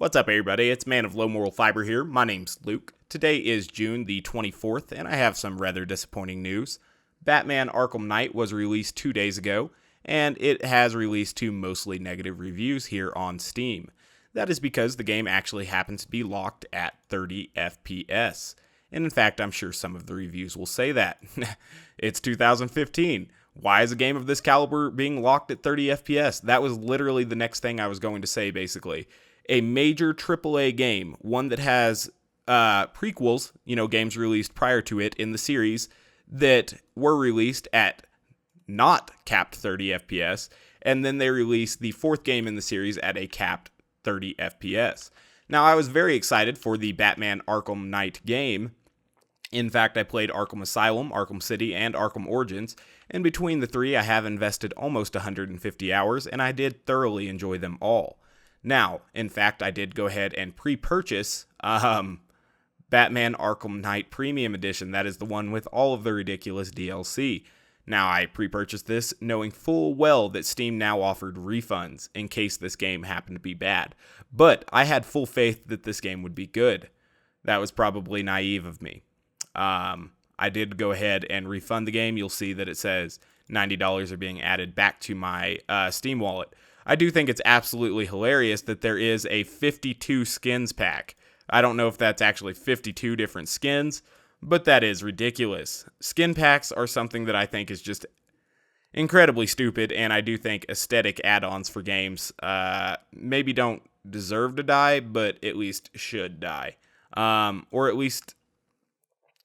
What's up, everybody? It's Man of Low Moral Fiber here. My name's Luke. Today is June the 24th, and I have some rather disappointing news. Batman Arkham Knight was released 2 days ago, and it has released to mostly negative reviews here on Steam. That is because the game actually happens to be locked at 30 FPS. And in fact, I'm sure some of the reviews will say that. It's 2015. Why is a game of this caliber being locked at 30 FPS? That was literally the next thing I was going to say, basically. A major AAA game, one that has prequels, games released prior to it in the series that were released at not capped 30 FPS, and then they released the fourth game in the series at a capped 30 FPS. Now, I was very excited for the Batman Arkham Knight game. In fact, I played Arkham Asylum, Arkham City, and Arkham Origins, and between the three, I have invested almost 150 hours, and I did thoroughly enjoy them all. Now, in fact, I did go ahead and pre-purchase Batman Arkham Knight Premium Edition. That is the one with all of the ridiculous DLC. Now, I pre-purchased this knowing full well that Steam now offered refunds in case this game happened to be bad. But I had full faith that this game would be good. That was probably naive of me. I did go ahead and refund the game. You'll see that it says $90 are being added back to my Steam wallet. I do think it's absolutely hilarious that there is a 52 skins pack. I don't know if that's actually 52 different skins, but that is ridiculous. Skin packs are something that I think is just incredibly stupid, and I do think aesthetic add-ons for games maybe don't deserve to die, but at least should die. Or at least,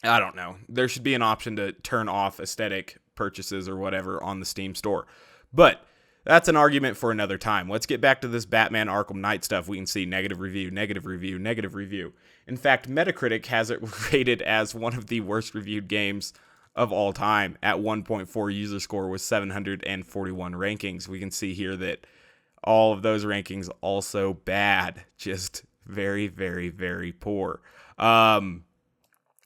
I don't know. There should be an option to turn off aesthetic purchases or whatever on the Steam store. But that's an argument for another time. Let's get back to this Batman Arkham Knight stuff. We can see negative review, negative review, negative review. In fact, Metacritic has it rated as one of the worst reviewed games of all time at 1.4 user score with 741 rankings. We can see here that all of those rankings also bad. Just very, very, very poor. I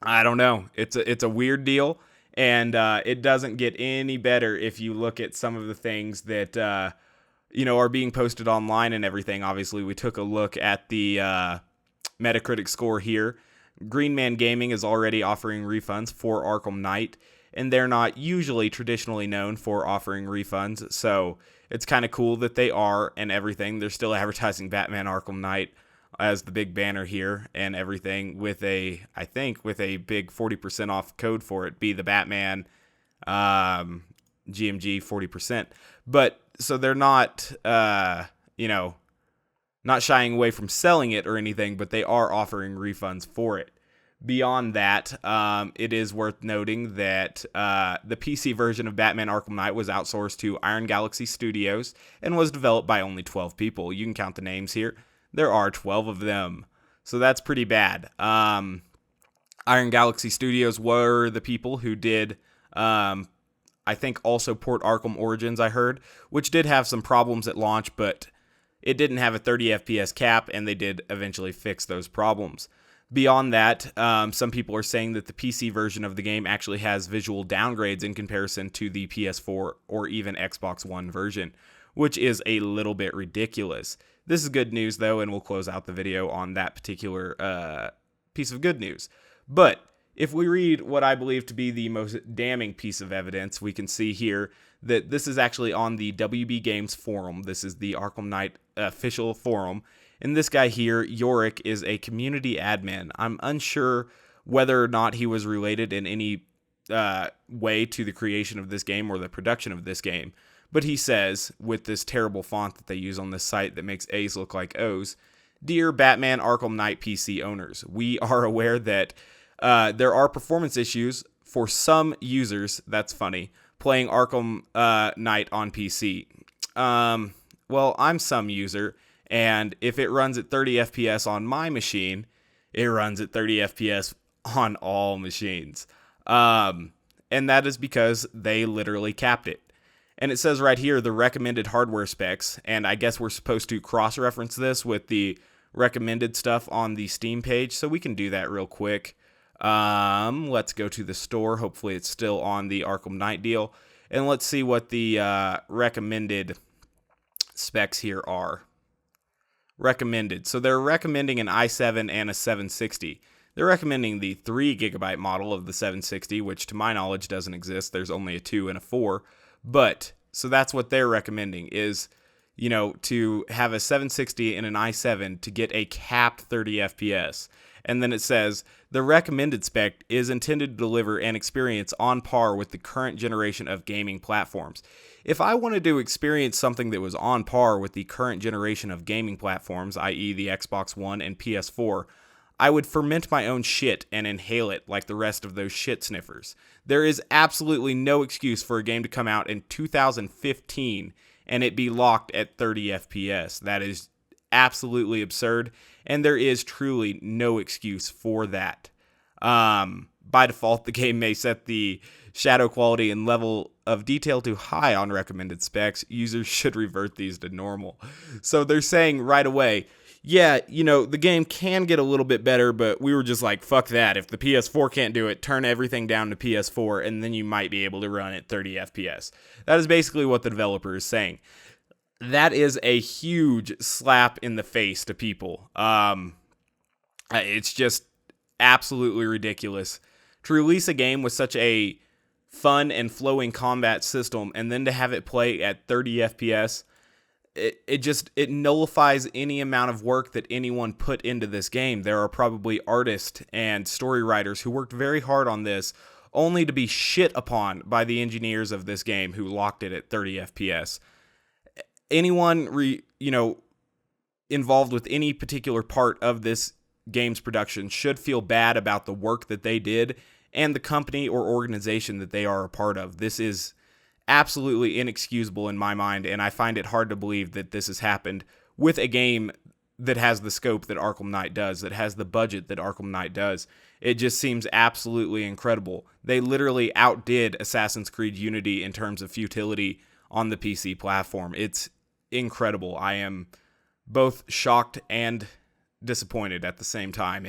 don't know. It's a weird deal. And it doesn't get any better if you look at some of the things that, are being posted online and everything. Obviously, we took a look at the Metacritic score here. Green Man Gaming is already offering refunds for Arkham Knight, and they're not usually traditionally known for offering refunds. So it's kind of cool that they are and everything. They're still advertising Batman Arkham Knight as the big banner here and everything with a big 40% off code for it, be the Batman GMG 40%. But so they're not, not shying away from selling it or anything, but they are offering refunds for it. Beyond that, it is worth noting that the PC version of Batman Arkham Knight was outsourced to Iron Galaxy Studios and was developed by only 12 people. You can count the names here. There are 12 of them, so that's pretty bad. Iron Galaxy Studios were the people who did, I think, also port Arkham Origins, I heard, which did have some problems at launch, but it didn't have a 30 FPS cap, and they did eventually fix those problems. Beyond that, some people are saying that the PC version of the game actually has visual downgrades in comparison to the PS4 or even Xbox One version, which is a little bit ridiculous. This is good news, though, and we'll close out the video on that particular piece of good news. But if we read what I believe to be the most damning piece of evidence, we can see here that this is actually on the WB Games forum. This is the Arkham Knight official forum. And this guy here, Yorick, is a community admin. I'm unsure whether or not he was related in any way to the creation of this game or the production of this game. But he says, with this terrible font that they use on this site that makes A's look like O's, "Dear Batman Arkham Knight PC owners, we are aware that there are performance issues for some users," that's funny, "playing Arkham Knight on PC. Well, I'm some user, and if it runs at 30 FPS on my machine, it runs at 30 FPS on all machines." And that is because they literally capped it. And it says right here, the recommended hardware specs, and I guess we're supposed to cross-reference this with the recommended stuff on the Steam page, so we can do that real quick. Let's go to the store. Hopefully it's still on the Arkham Knight deal. And let's see what the recommended specs here are. recommended. So they're recommending an i7 and a 760. They're recommending the 3 gigabyte model of the 760, which to my knowledge doesn't exist. There's only a 2 and a 4. But, so that's what they're recommending is, to have a 760 and an i7 to get a capped 30 FPS. And then it says, the recommended spec is intended to deliver an experience on par with the current generation of gaming platforms. If I wanted to experience something that was on par with the current generation of gaming platforms, i.e. the Xbox One and PS4, I would ferment my own shit and inhale it like the rest of those shit sniffers. There is absolutely no excuse for a game to come out in 2015 and it be locked at 30 FPS. That is absolutely absurd, and there is truly no excuse for that. By default, the game may set the shadow quality and level of detail to high on recommended specs. Users should revert these to normal. So they're saying right away, yeah, the game can get a little bit better, but we were just like, fuck that. If the PS4 can't do it, turn everything down to PS4, and then you might be able to run at 30 FPS. That is basically what the developer is saying. That is a huge slap in the face to people. It's just absolutely ridiculous to release a game with such a fun and flowing combat system and then to have it play at 30 FPS. It nullifies any amount of work that anyone put into this game. There are probably artists and story writers who worked very hard on this only to be shit upon by the engineers of this game who locked it at 30 FPS. Anyone involved with any particular part of this game's production should feel bad about the work that they did and the company or organization that they are a part of. This is absolutely inexcusable in my mind, and I find it hard to believe that this has happened with a game that has the scope that Arkham Knight does, that has the budget that Arkham Knight does. It just seems absolutely incredible. They literally outdid Assassin's Creed Unity in terms of futility on the PC platform. It's incredible. I am both shocked and disappointed at the same time.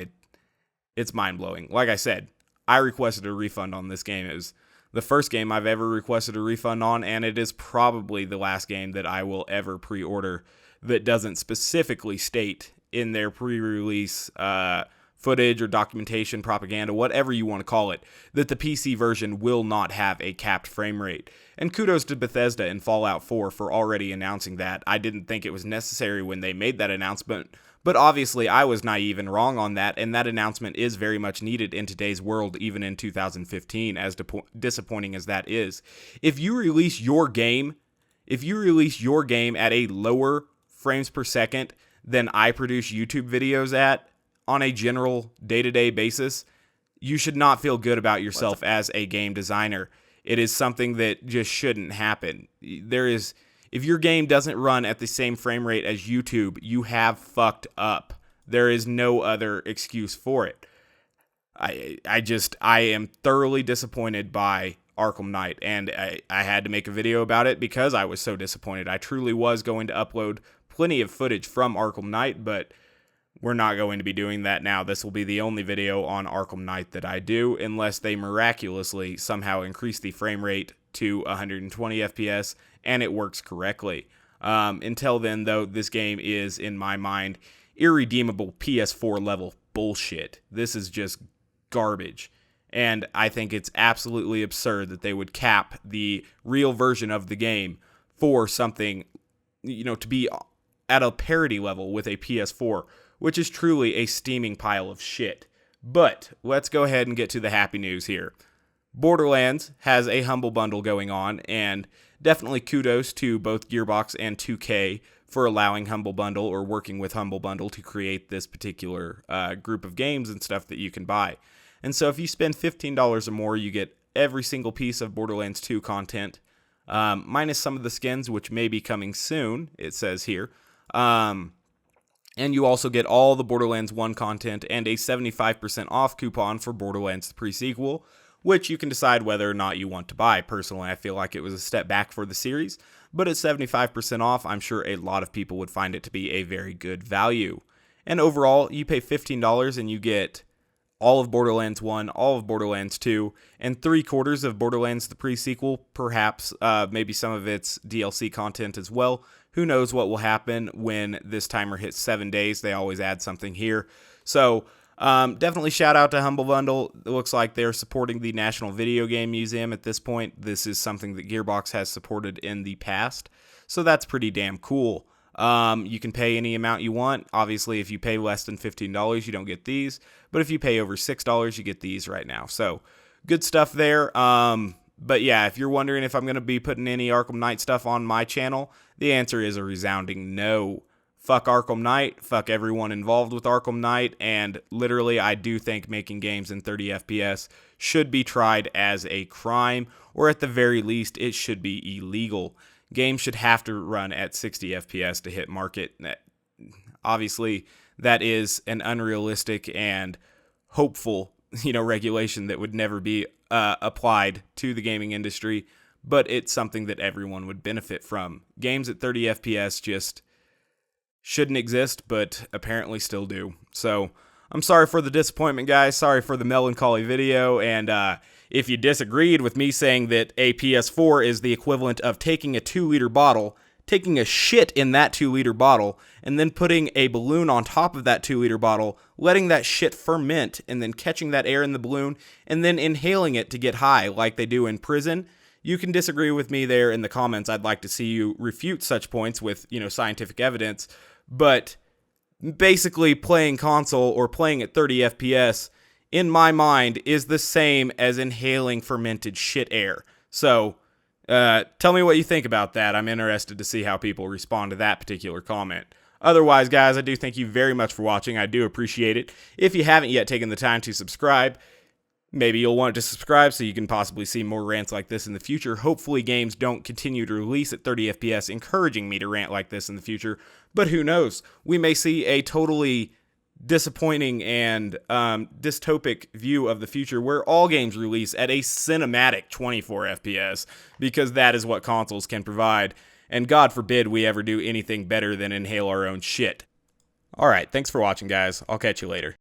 It's mind-blowing. Like I said, I requested a refund on this game. It was the first game I've ever requested a refund on, and it is probably the last game that I will ever pre-order that doesn't specifically state in their pre-release footage or documentation, propaganda, whatever you want to call it, that the PC version will not have a capped frame rate. And kudos to Bethesda and Fallout 4 for already announcing that. I didn't think it was necessary when they made that announcement, but obviously I was naive and wrong on that, and that announcement is very much needed in today's world, even in 2015, as disappointing as that is. If you release your game at a lower frames per second than I produce YouTube videos at on a general day-to-day basis, you should not feel good about yourself as a game designer. It is something that just shouldn't happen. If your game doesn't run at the same frame rate as YouTube, you have fucked up. There is no other excuse for it. I am thoroughly disappointed by Arkham Knight, and I had to make a video about it because I was so disappointed. I truly was going to upload plenty of footage from Arkham Knight, but we're not going to be doing that now. This will be the only video on Arkham Knight that I do, unless they miraculously somehow increase the frame rate to 120 FPS and it works correctly. Until then, though, this game is, in my mind, irredeemable PS4 level bullshit. This is just garbage. And I think it's absolutely absurd that they would cap the real version of the game for something, to be at a parity level with a PS4, which is truly a steaming pile of shit. But let's go ahead and get to the happy news here. Borderlands has a Humble Bundle going on, and definitely kudos to both Gearbox and 2K for allowing Humble Bundle or working with Humble Bundle to create this particular group of games and stuff that you can buy. And so if you spend $15 or more, you get every single piece of Borderlands 2 content, minus some of the skins, which may be coming soon, it says here. And you also get all the Borderlands 1 content and a 75% off coupon for Borderlands the pre-sequel, which you can decide whether or not you want to buy. Personally, I feel like it was a step back for the series, but at 75% off, I'm sure a lot of people would find it to be a very good value. And overall, you pay $15 and you get all of Borderlands 1, all of Borderlands 2, and 3/4 of Borderlands the pre-sequel, perhaps maybe some of its DLC content as well, who knows what will happen when this timer hits 7 days. They always add something here. So definitely shout out to Humble Bundle. It looks like they're supporting the National Video Game Museum at this point. This is something that Gearbox has supported in the past, so that's pretty damn cool. You can pay any amount you want. Obviously, if you pay less than $15, you don't get these, but if you pay over $6, you get these right now. So good stuff there. But yeah, if you're wondering if I'm going to be putting any Arkham Knight stuff on my channel, the answer is a resounding no. Fuck Arkham Knight, fuck everyone involved with Arkham Knight, and literally I do think making games in 30 FPS should be tried as a crime, or at the very least, it should be illegal. Games should have to run at 60 FPS to hit market. Obviously, that is an unrealistic and hopeful, regulation that would never be applied to the gaming industry, but it's something that everyone would benefit from. Games at 30 FPS just shouldn't exist, but apparently still do. So I'm sorry for the disappointment, guys. Sorry for the melancholy video. And if you disagreed with me saying that a PS4 is the equivalent of taking a 2-liter bottle, taking a shit in that 2-liter bottle, and then putting a balloon on top of that 2-liter bottle, letting that shit ferment, and then catching that air in the balloon, and then inhaling it to get high like they do in prison, you can disagree with me there in the comments. I'd like to see you refute such points with, scientific evidence. But basically playing console or playing at 30 FPS, in my mind, is the same as inhaling fermented shit air. So, tell me what you think about that. I'm interested to see how people respond to that particular comment. Otherwise, guys, I do thank you very much for watching. I do appreciate it. If you haven't yet taken the time to subscribe, maybe you'll want to subscribe so you can possibly see more rants like this in the future. Hopefully games don't continue to release at 30 FPS, encouraging me to rant like this in the future. But who knows? We may see a totally disappointing and dystopic view of the future where all games release at a cinematic 24 FPS, because that is what consoles can provide. And God forbid we ever do anything better than inhale our own shit. Alright, thanks for watching, guys. I'll catch you later.